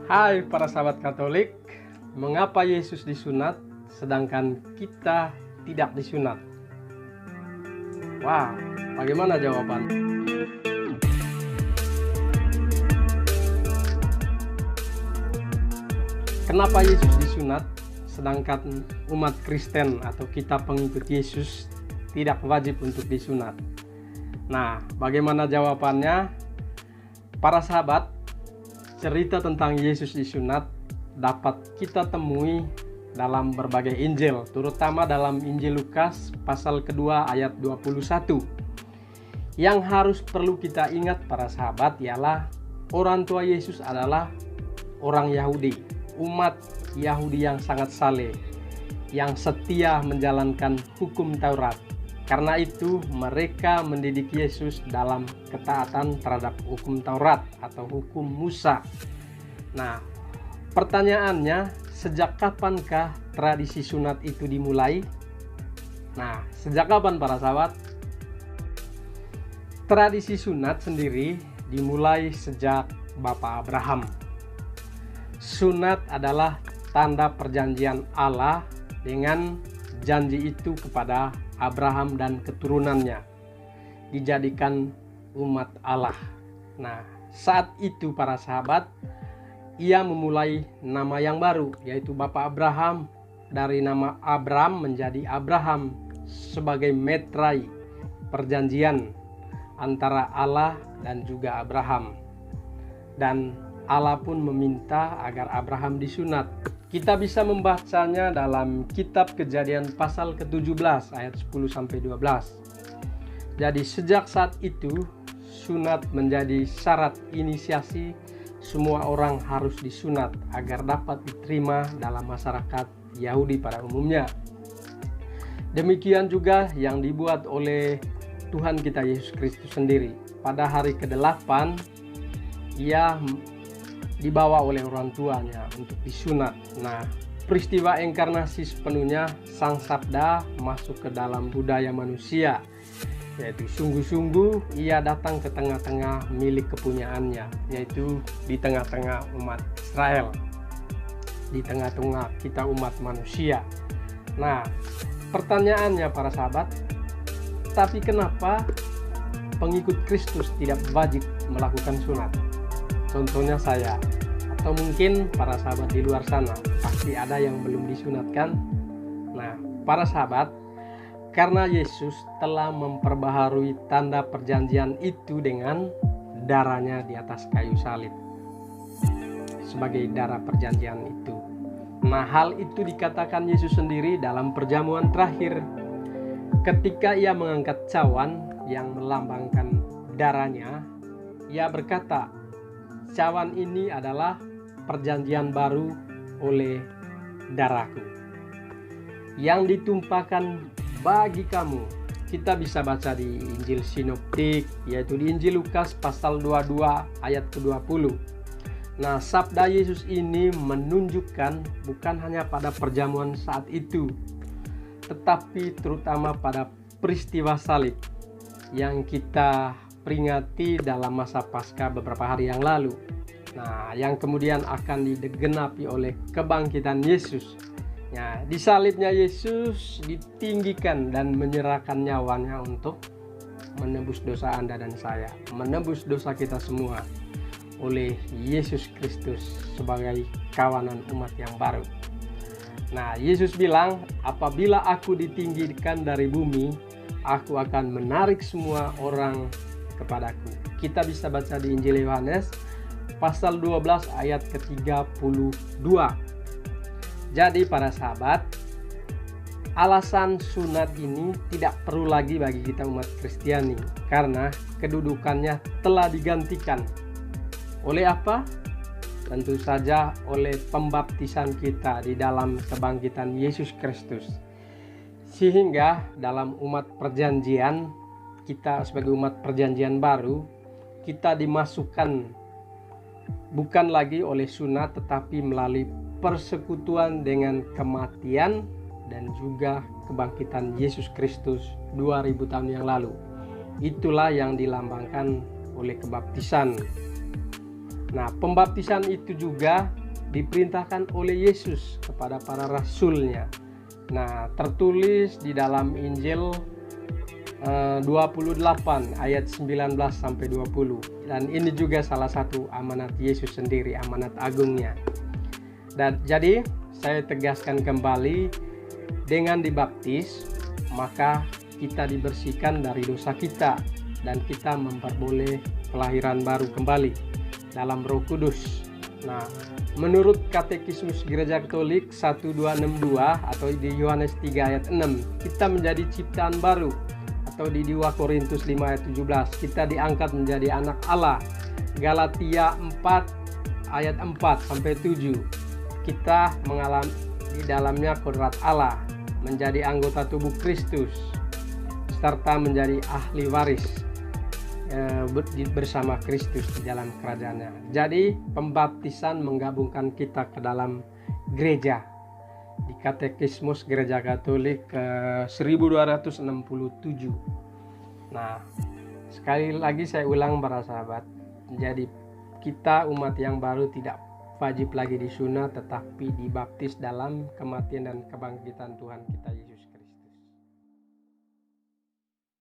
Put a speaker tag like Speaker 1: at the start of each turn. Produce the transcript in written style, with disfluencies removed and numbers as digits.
Speaker 1: Hai para sahabat Katolik, mengapa Yesus disunat sedangkan kita tidak disunat? Wah, bagaimana jawaban? Kenapa Yesus disunat sedangkan umat Kristen atau kita pengikut Yesus tidak wajib untuk disunat? Nah, bagaimana jawabannya? Para sahabat, cerita tentang Yesus disunat dapat kita temui dalam berbagai Injil, terutama dalam Injil Lukas pasal kedua ayat 21. Yang harus perlu kita ingat para sahabat ialah orang tua Yesus adalah orang Yahudi, umat Yahudi yang sangat saleh, yang setia menjalankan hukum Taurat. Karena itu mereka mendidik Yesus dalam ketaatan terhadap hukum Taurat atau hukum Musa. Nah, pertanyaannya, sejak kapankah tradisi sunat itu dimulai? Nah, sejak kapan para sahabat? Tradisi sunat sendiri dimulai sejak Bapak Abraham. Sunat adalah tanda perjanjian Allah dengan janji itu kepada Abraham dan keturunannya, dijadikan umat Allah. Nah, saat itu para sahabat, ia memulai nama yang baru, yaitu Bapak Abraham. Dari nama Abram menjadi Abraham, sebagai metrai perjanjian antara Allah dan juga Abraham. Dan Allah pun meminta agar Abraham disunat. Kita bisa membacanya dalam kitab Kejadian pasal ke-17 ayat 10-12. Jadi sejak saat itu sunat menjadi syarat inisiasi. Semua orang harus disunat agar dapat diterima dalam masyarakat Yahudi pada umumnya. Demikian juga yang dibuat oleh Tuhan kita Yesus Kristus sendiri. Pada hari ke-8 ia dibawa oleh orang tuanya untuk disunat. Nah, peristiwa inkarnasi sepenuhnya Sang Sabda masuk ke dalam budaya manusia, yaitu sungguh-sungguh ia datang ke tengah-tengah milik kepunyaannya, yaitu di tengah-tengah umat Israel, di tengah-tengah kita umat manusia. Nah, pertanyaannya para sahabat, tapi kenapa pengikut Kristus tidak wajib melakukan sunat? Contohnya saya, atau mungkin para sahabat di luar sana, pasti ada yang belum disunatkan. Nah, para sahabat, karena Yesus telah memperbaharui tanda perjanjian itu dengan darahnya di atas kayu salib sebagai darah perjanjian itu. Nah, hal itu dikatakan Yesus sendiri dalam perjamuan terakhir ketika ia mengangkat cawan yang melambangkan darahnya. Ia berkata, cawan ini adalah perjanjian baru oleh darahku yang ditumpahkan bagi kamu. Kita bisa baca di Injil Sinoptik, yaitu di Injil Lukas pasal 22 ayat ke-20. Nah, sabda Yesus ini menunjukkan bukan hanya pada perjamuan saat itu, tetapi terutama pada peristiwa salib yang kita peringati dalam masa Paskah beberapa hari yang lalu. Nah, yang kemudian akan digenapi oleh kebangkitan Yesus. Nah, di salibnya Yesus ditinggikan dan menyerahkan nyawanya untuk menebus dosa Anda dan saya, menebus dosa kita semua oleh Yesus Kristus sebagai kawanan umat yang baru. Nah, Yesus bilang, apabila aku ditinggikan dari bumi, aku akan menarik semua orang kepadaku. Kita bisa baca di Injil Yohanes pasal 12 ayat ke-32. Jadi para sahabat, alasan sunat ini tidak perlu lagi bagi kita umat Kristiani, karena kedudukannya telah digantikan oleh apa? Tentu saja oleh pembaptisan kita di dalam kebangkitan Yesus Kristus. Sehingga dalam umat perjanjian, kita sebagai umat perjanjian baru, kita dimasukkan bukan lagi oleh sunat, tetapi melalui persekutuan dengan kematian dan juga kebangkitan Yesus Kristus 2000 tahun yang lalu. Itulah yang dilambangkan oleh kebaptisan. Nah, pembaptisan itu juga diperintahkan oleh Yesus kepada para rasulnya. Nah, tertulis di dalam Injil 28 ayat 19 sampai 20. Dan ini juga salah satu amanat Yesus sendiri, amanat agungnya. Dan jadi saya tegaskan kembali, dengan dibaptis maka kita dibersihkan dari dosa kita dan kita memperoleh kelahiran baru kembali dalam Roh Kudus. Nah, menurut Katekismus Gereja Katolik 1262 atau di Yohanes 3 ayat 6, kita menjadi ciptaan baru, atau di 2 Korintus 5 ayat 17, kita diangkat menjadi anak Allah. Galatia 4 ayat 4 sampai 7, kita mengalami di dalamnya kodrat Allah, menjadi anggota tubuh Kristus, serta menjadi ahli waris bersama Kristus di dalam kerajaannya. Jadi pembaptisan menggabungkan kita ke dalam gereja. Di Katekismus Gereja Katolik 1267. Nah, sekali lagi saya ulang para sahabat, jadi kita umat yang baru tidak wajib lagi disunat, tetapi dibaptis dalam kematian dan kebangkitan Tuhan kita Yesus.